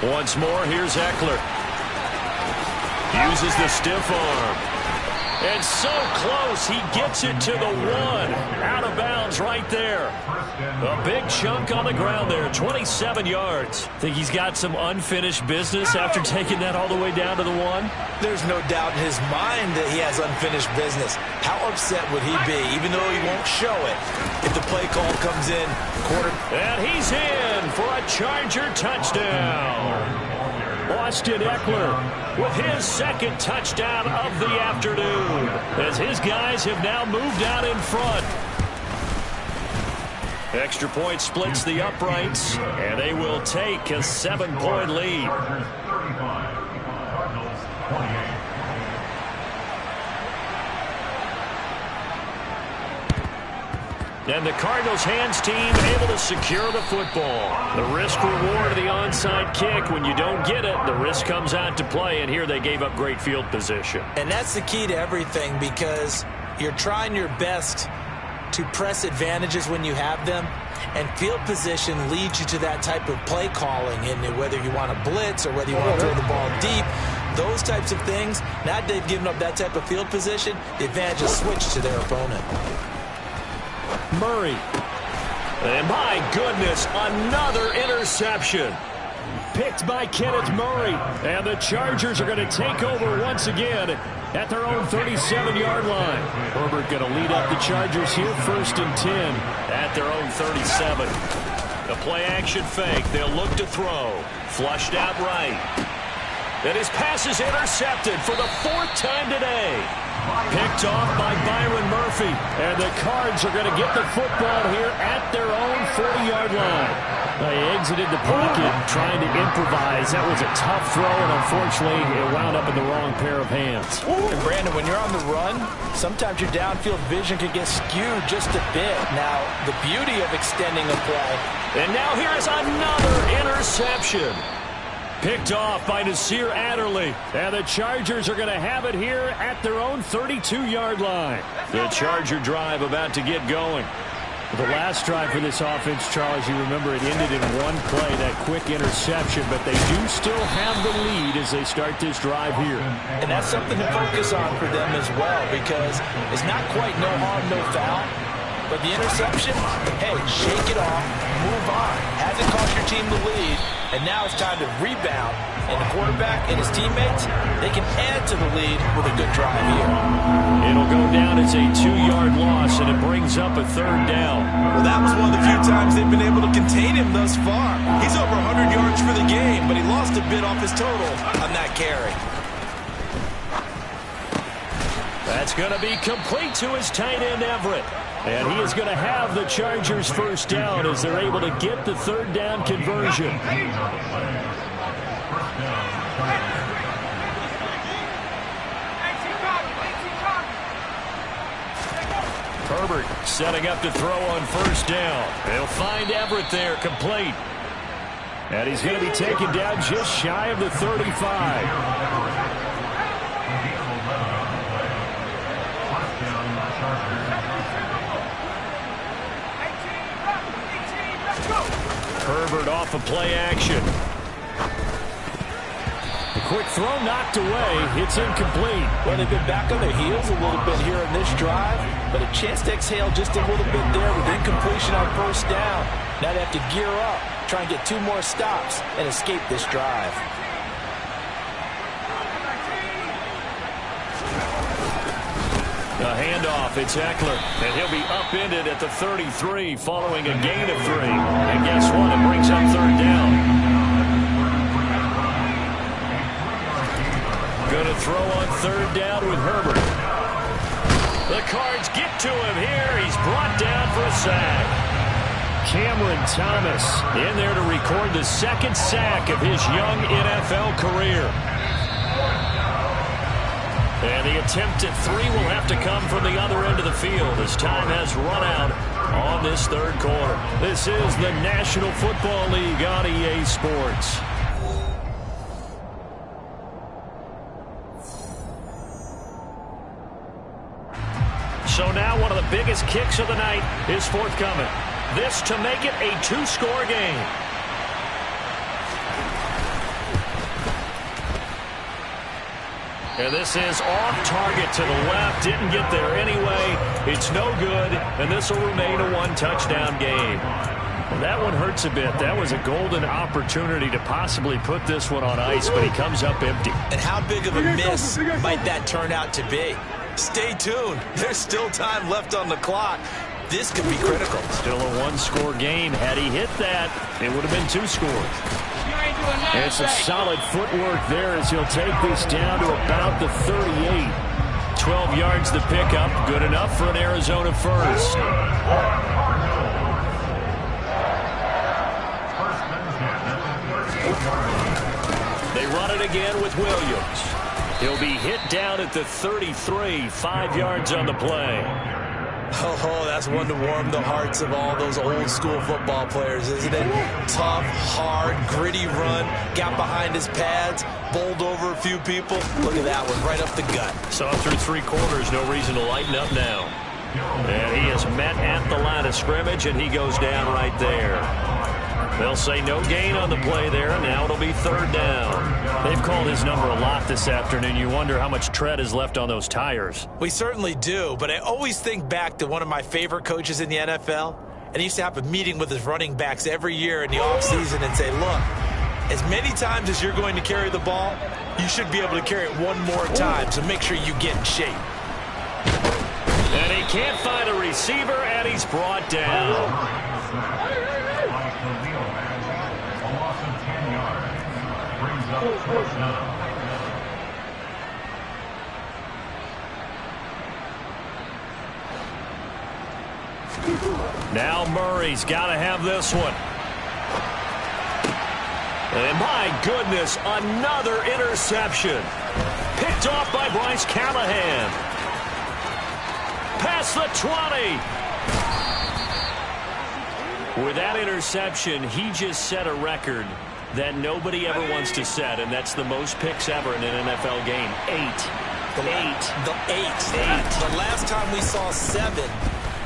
Once more, here's Eckler. Uses the stiff arm. And so close, he gets it to the 1. Out of bounds right there. A big chunk on the ground there, 27 yards. Think he's got some unfinished business after taking that all the way down to the 1? There's no doubt in his mind that he has unfinished business. How upset would he be, even though he won't show it, if the play call comes in quarter. And he's in for a Charger touchdown. Austin Eckler with his second touchdown of the afternoon as his guys have now moved out in front. Extra point splits the uprights, and they will take a 7-point lead. And the Cardinals' hands team able to secure the football. The risk-reward of the onside kick. When you don't get it, the risk comes out to play, and here they gave up great field position. And that's the key to everything, because you're trying your best to press advantages when you have them, and field position leads you to that type of play calling, and whether you want to blitz or whether you want to throw the ball deep, those types of things. Now that they've given up that type of field position, the advantage is switched to their opponent. Murray. And my goodness, another interception. Picked by Kenneth Murray. And the Chargers are going to take over once again at their own 37-yard line. Herbert going to lead up the Chargers here, 1st and 10 at their own 37. The play-action fake. They'll look to throw. Flushed out right. And his pass is intercepted for the 4th time today. Picked off by Byron Murphy. And the Cards are going to get the football here at their own 40-yard line. He exited the pocket trying to improvise. That was a tough throw, and unfortunately, it wound up in the wrong pair of hands. And Brandon, when you're on the run, sometimes your downfield vision can get skewed just a bit. Now, the beauty of extending the play. And now here is another interception. Picked off by Nasir Adderley. And the Chargers are going to have it here at their own 32-yard line. The Charger drive about to get going. The last drive for this offense, Charles, you remember it ended in one play, that quick interception, but they do still have the lead as they start this drive here. And that's something to focus on for them as well, because it's not quite no harm, no foul. But the interception, hey, shake it off, move on. Hasn't cost your team the lead, and now it's time to rebound. And the quarterback and his teammates, they can add to the lead with a good drive here. It'll go down as a 2-yard loss, and it brings up a 3rd down. Well, that was one of the few times they've been able to contain him thus far. He's over 100 yards for the game, but he lost a bit off his total on that carry. That's going to be complete to his tight end, Everett. And he is going to have the Chargers 1st down as they're able to get the 3rd down conversion. Herbert setting up to throw on 1st down. They'll find Everett there, complete. And he's going to be taken down just shy of the 35. Herbert off of play action. The quick throw knocked away. It's incomplete. Well, they've been back on their heels a little bit here in this drive, but a chance to exhale just a little bit there with incompletion on 1st down. Now they have to gear up, try and get 2 more stops and escape this drive. A handoff, it's Eckler, and he'll be upended at the 33 following a gain of 3. And guess what? It brings up 3rd down. Going to throw on 3rd down with Herbert. The Cards get to him here. He's brought down for a sack. Cameron Thomas in there to record the 2nd sack of his young NFL career. And the attempt at 3 will have to come from the other end of the field as time has run out on this 3rd quarter. This is the National Football League on EA Sports. So now one of the biggest kicks of the night is forthcoming. This to make it a 2-score game. And this is off target to the left. Didn't get there anyway. It's no good, and this will remain a 1-touchdown game. Well, that one hurts a bit. That was a golden opportunity to possibly put this one on ice, but he comes up empty. And how big of a miss might that turn out to be? Stay tuned. There's still time left on the clock. This could be critical. Still a 1-score game. Had he hit that, it would have been 2 scores. And some solid footwork there as he'll take this down to about the 38. 12 yards to pick up. Good enough for an Arizona 1st. They run it again with Williams. He'll be hit down at the 33. 5 yards on the play. Oh, that's one to warm the hearts of all those old-school football players, isn't it? Tough, hard, gritty run, got behind his pads, bowled over a few people. Look at that one, right up the gut. Saw through 3 quarters, no reason to lighten up now. And he is met at the line of scrimmage, and he goes down right there. They'll say no gain on the play there, and now it'll be 3rd down. They've called his number a lot this afternoon. You wonder how much tread is left on those tires. We certainly do, but I always think back to one of my favorite coaches in the NFL, and he used to have a meeting with his running backs every year in the offseason and say, look, as many times as you're going to carry the ball, you should be able to carry it one more time, so make sure you get in shape. And he can't find a receiver, and he's brought down. Now Murray's got to have this one. And my goodness, another interception. Picked off by Bryce Callahan. Past the 20. With that interception, he just set a record that nobody ever wants to set, and that's the most picks ever in an NFL game. 8. The last time we saw 7,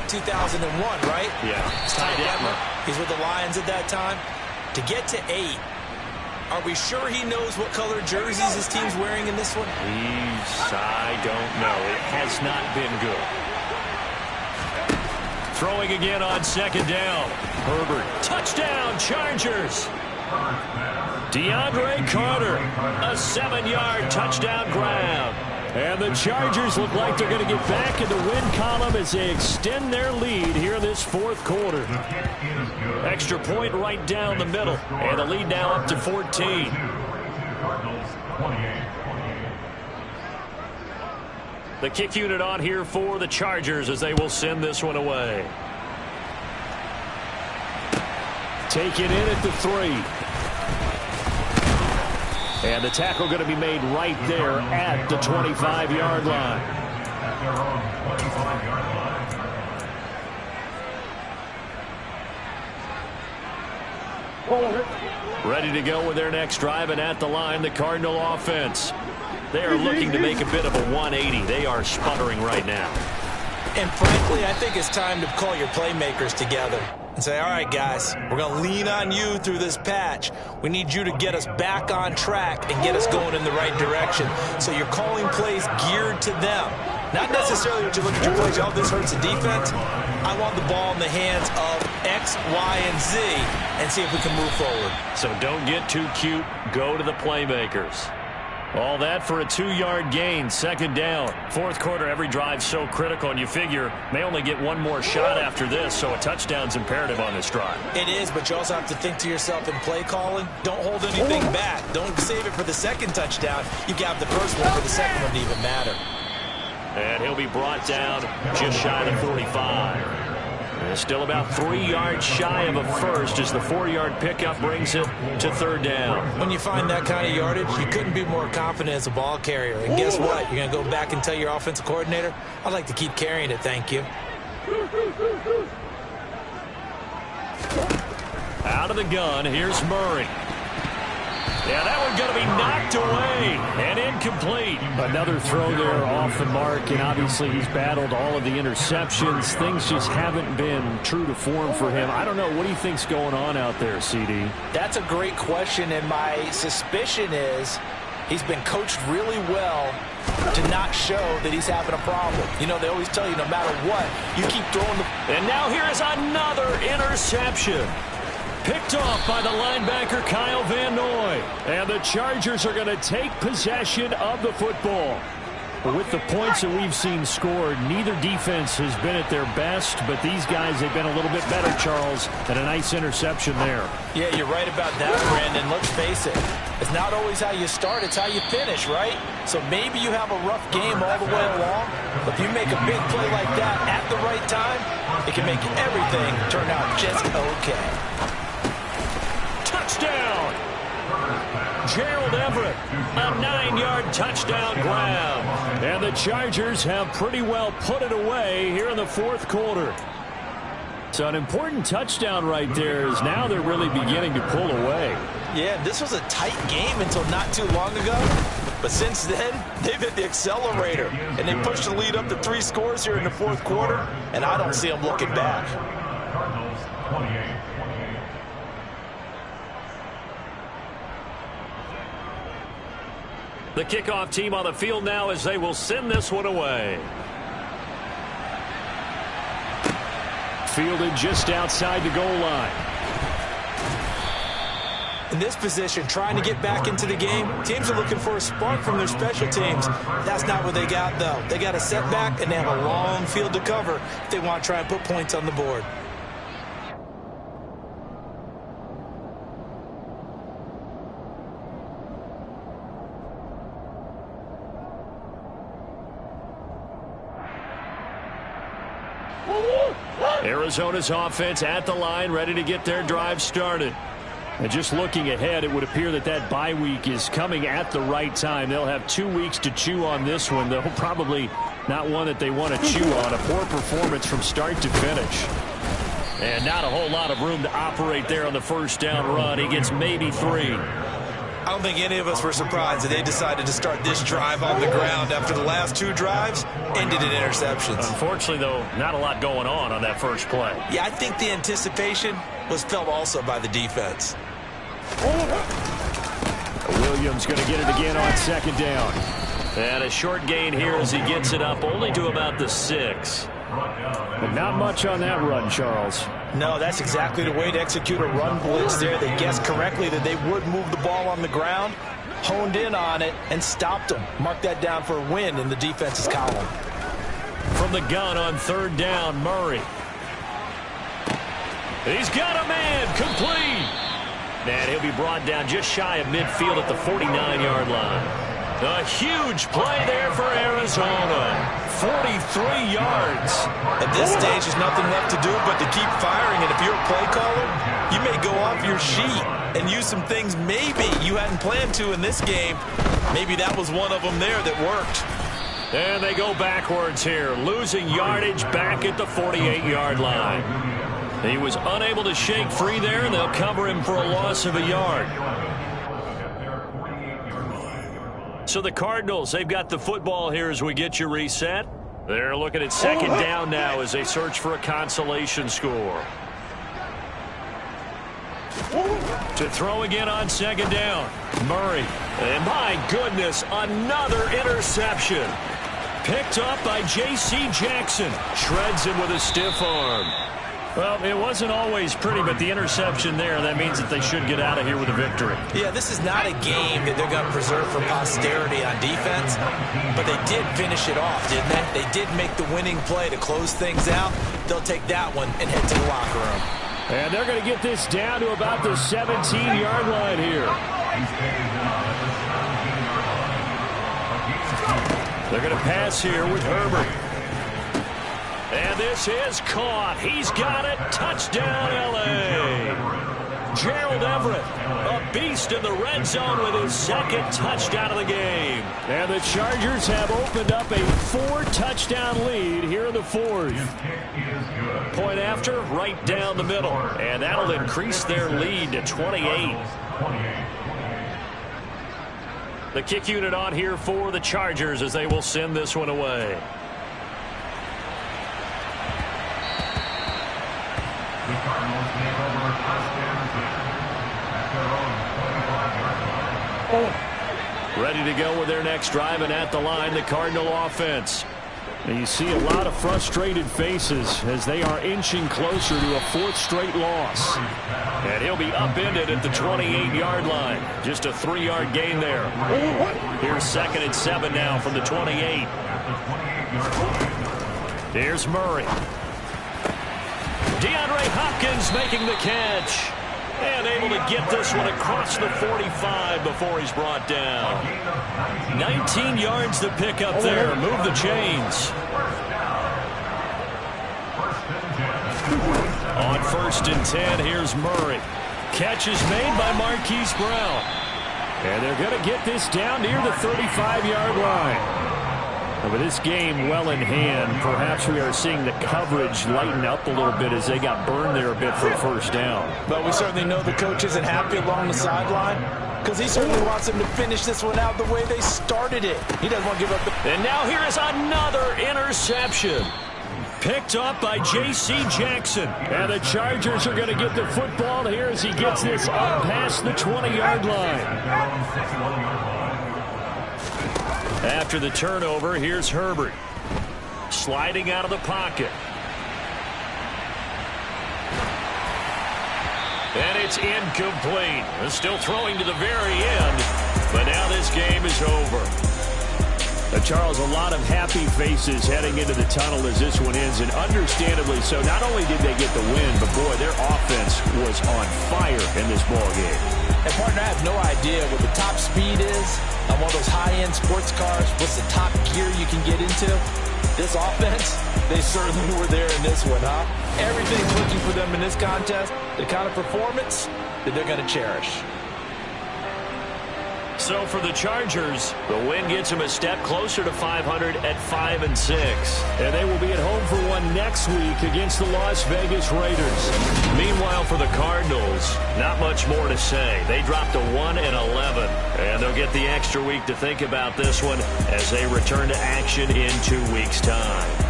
2001, right? Yeah. Ty Detmer. He's with the Lions at that time. To get to 8, are we sure he knows what color jerseys his team's wearing in this one? I don't know. It has not been good. Throwing again on second down. Herbert. Touchdown, Chargers. DeAndre Carter. A 7-yard touchdown grab. And the Chargers look like they're going to get back in the win column as they extend their lead here in this fourth quarter. Extra point right down the middle. And the lead now up to 14. The kick unit on here for the Chargers as they will send this one away. Take it in at the 3. And the tackle going to be made right there at the 25-yard line. Ready to go with their next drive, and at the line, the Cardinal offense. They are looking to make a bit of a 180. They are sputtering right now. And frankly, I think it's time to call your playmakers together and say, all right, guys, we're going to lean on you through this patch. We need you to get us back on track and get us going in the right direction. So you're calling plays geared to them. Not necessarily what you look at your plays, oh, this hurts the defense. I want the ball in the hands of X, Y, and Z and see if we can move forward. So don't get too cute. Go to the playmakers. All that for a 2-yard gain, second down. Fourth quarter, every drive so critical, and you figure may only get one more shot after this, so a touchdown's imperative on this drive. It is, but you also have to think to yourself in play calling, don't hold anything back. Don't save it for the second touchdown. You got the first one for the second one to even matter. And he'll be brought down just shy of 45. And still about 3 yards shy of a first as the 4-yard pickup brings it to third down. When you find that kind of yardage, you couldn't be more confident as a ball carrier. And guess what? You're going to go back and tell your offensive coordinator, I'd like to keep carrying it, thank you. Out of the gun, here's Murray. Yeah, that one's going to be knocked away and incomplete. Another throw there off the mark, and obviously he's battled all of the interceptions. Things just haven't been true to form for him. I don't know. What do you think's going on out there, CD? That's a great question, and my suspicion is he's been coached really well to not show that he's having a problem. You know, they always tell you no matter what, you keep throwing the... And now here is another interception. Picked off by the linebacker, Kyle Van Noy. And the Chargers are going to take possession of the football. With the points that we've seen scored, neither defense has been at their best, but these guys, they've been a little bit better, Charles, and a nice interception there. Yeah, you're right about that, Brandon. Let's face it. It's not always how you start, it's how you finish, right? So maybe you have a rough game all the way along, but if you make a big play like that at the right time, it can make everything turn out just okay. Touchdown! Gerald Everett, a 9-yard touchdown grab. And the Chargers have pretty well put it away here in the fourth quarter. So an important touchdown right there is now they're really beginning to pull away. Yeah, this was a tight game until not too long ago. But since then, they've hit the accelerator. And they pushed the lead up to 3 scores here in the fourth quarter. And I don't see them looking back. Cardinals 28. The kickoff team on the field now as they will send this one away. Fielded just outside the goal line. In this position, trying to get back into the game, teams are looking for a spark from their special teams. That's not what they got, though. They got a setback, and they have a long field to cover if they want to try and put points on the board. Arizona's offense at the line, ready to get their drive started. And just looking ahead, it would appear that bye week is coming at the right time. They'll have 2 weeks to chew on this one. They'll probably not one that they want to chew on. A poor performance from start to finish. And not a whole lot of room to operate there on the first down run. He gets maybe 3. I don't think any of us were surprised that they decided to start this drive on the ground after the last 2 drives ended in interceptions. Unfortunately, though, not a lot going on that first play. Yeah, I think the anticipation was felt also by the defense. Williams going to get it again on second down. And a short gain here as he gets it up only to about the 6. But not much on that run, Charles. No, that's exactly the way to execute a run blitz there. They guessed correctly that they would move the ball on the ground, honed in on it, and stopped them. Mark that down for a win in the defense's column. From the gun on third down, Murray. He's got a man, complete. And he'll be brought down just shy of midfield at the 49-yard line. A huge play there for Arizona. 43 yards. At this stage, there's nothing left to do but to keep firing. And if you're a play caller, you may go off your sheet and use some things maybe you hadn't planned to in this game. Maybe that was one of them there that worked. And they go backwards here, losing yardage back at the 48-yard line. He was unable to shake free there, and they'll cover him for a loss of a yard. So the Cardinals, they've got the football here as we get you reset. They're looking at second down now as they search for a consolation score. To throw again on second down, Murray. And my goodness, another interception. Picked up by J.C. Jackson. Shreds him with a stiff arm. Well, it wasn't always pretty, but the interception there, that means that they should get out of here with a victory. Yeah, this is not a game that they're going to preserve for posterity on defense, but they did finish it off, didn't they? They did make the winning play to close things out. They'll take that one and head to the locker room. And they're going to get this down to about the 17-yard line here. They're going to pass here with Herbert. And this is caught. He's got it. Touchdown, L.A. Gerald Everett, a beast in the red zone with his second touchdown of the game. And the Chargers have opened up a 4-touchdown lead here in the fourth. Point after, right down the middle. And that'll increase their lead to 28. The kick unit on here for the Chargers as they will send this one away. Ready to go with their next drive, and at the line, the Cardinal offense. And you see a lot of frustrated faces as they are inching closer to a 4th straight loss. And he'll be upended at the 28-yard line. Just a 3-yard gain there. Here's 2nd and 7 now from the 28. Here's Murray. DeAndre Hopkins making the catch. And able to get this one across the 45 before he's brought down. 19 yards to pick up there. Move the chains. On 1st and 10, here's Murray. Catch is made by Marquise Brown. And they're going to get this down near the 35-yard line. With this game well in hand, perhaps we are seeing the coverage lighten up a little bit as they got burned there a bit for a first down. But we certainly know the coach isn't happy along the sideline because he certainly wants them to finish this one out the way they started it. He doesn't want to give up. And now here is another interception. Picked up by J.C. Jackson. And the Chargers are going to get the football here as he gets this up past the 20-yard line. After the turnover, here's Herbert. Sliding out of the pocket. And it's incomplete. Still throwing to the very end. But now this game is over. Charles, a lot of happy faces heading into the tunnel as this one ends, and understandably so. Not only did they get the win, but boy, their offense was on fire in this ball game. And partner, I have no idea what the top speed is on one of those high-end sports cars. What's the top gear you can get into? This offense, they certainly were there in this one, huh? Everything's looking for them in this contest. The kind of performance, that they're going to cherish. So for the Chargers, the win gets them a step closer to 500 at 5-6. And they will be at home for one next week against the Las Vegas Raiders. Meanwhile, for the Cardinals, not much more to say. They dropped to 1-11, and they'll get the extra week to think about this one as they return to action in 2 weeks' time.